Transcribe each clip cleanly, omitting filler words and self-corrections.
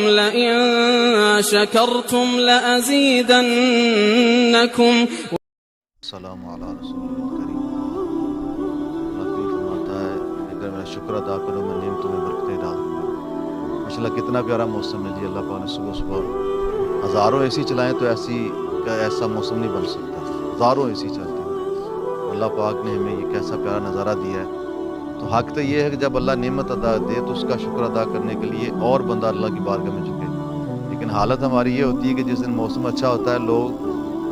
لئن شكرتم لأزيدنكم. السلام علی رسول کریم. اللہ کریم فرماتا ہے اگر میں شکر ادا کروں میں نعمتوں میں برکتیں ڈال دوں گا. ماشاء اللہ کتنا پیارا موسم ہے جی. اللہ پاک نے صبح صبح ہزاروں اے سی چلائیں تو ایسا موسم نہیں بن سکتا. ہزاروں اے سی چلتے ہیں. اللہ پاک نے ہمیں یہ کیسا پیارا نظارہ دیا ہے. تو حق تو یہ ہے کہ جب اللہ نعمت ادا دے تو اس کا شکر ادا کرنے کے لیے اور بندہ اللہ کی بارگاہ میں جھکے. لیکن حالت ہماری یہ ہوتی ہے کہ جس دن موسم اچھا ہوتا ہے لوگ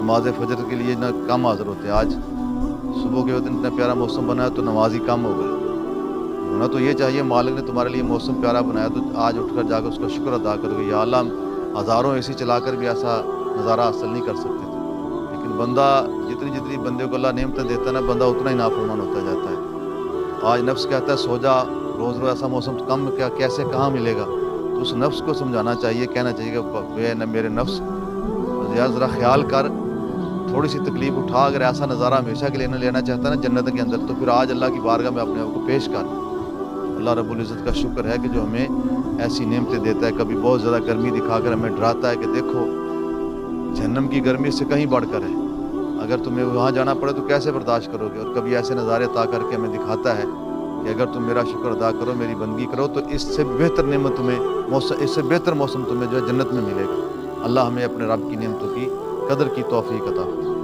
نماز فجر کے لیے نہ کم حاضر ہوتے ہیں. آج صبح کے دن اتنا پیارا موسم بنا ہے تو نماز ہی کم ہو گئی. ہونا تو یہ چاہیے مالک نے تمہارے لیے موسم پیارا بنایا تو آج اٹھ کر جا کر اس کا شکر ادا کرو گے. یا اللہ ہم ہزاروں اے سی چلا کر بھی ایسا نظارہ حاصل نہیں کر سکتے تھے. لیکن بندہ جتنی بندے کو اللہ نعمتیں دیتا ہے نا بندہ اتنا ہی نافرمان ہوتا جاتا ہے. آج نفس کہتا ہے سو جا روز ایسا موسم کم کیا کیسے کہاں ملے گا. تو اس نفس کو سمجھانا چاہیے کہنا چاہیے کہ میرے نفس ذرا خیال کر تھوڑی سی تکلیف اٹھا. اگر ایسا نظارہ ہمیشہ کے لیے لینا چاہتا ہے نا جنت کے اندر تو پھر آج اللہ کی بارگاہ میں اپنے آپ کو پیش کر. اللہ رب العزت کا شکر ہے کہ جو ہمیں ایسی نعمتیں دیتا ہے. کبھی بہت زیادہ گرمی دکھا کر ہمیں ڈراتا ہے کہ دیکھو جہنم کی گرمی سے کہیں بڑھ کر ہے. اگر تمہیں وہاں جانا پڑے تو کیسے برداشت کرو گے. اور کبھی ایسے نظارے عطا کر کے ہمیں دکھاتا ہے کہ اگر تم میرا شکر ادا کرو میری بندگی کرو تو اس سے بہتر نعمت تمہیں اس سے بہتر موسم تمہیں جو ہے جنت میں ملے گا. اللہ ہمیں اپنے رب کی نعمتوں کی قدر کی توفیق عطا فرمائے.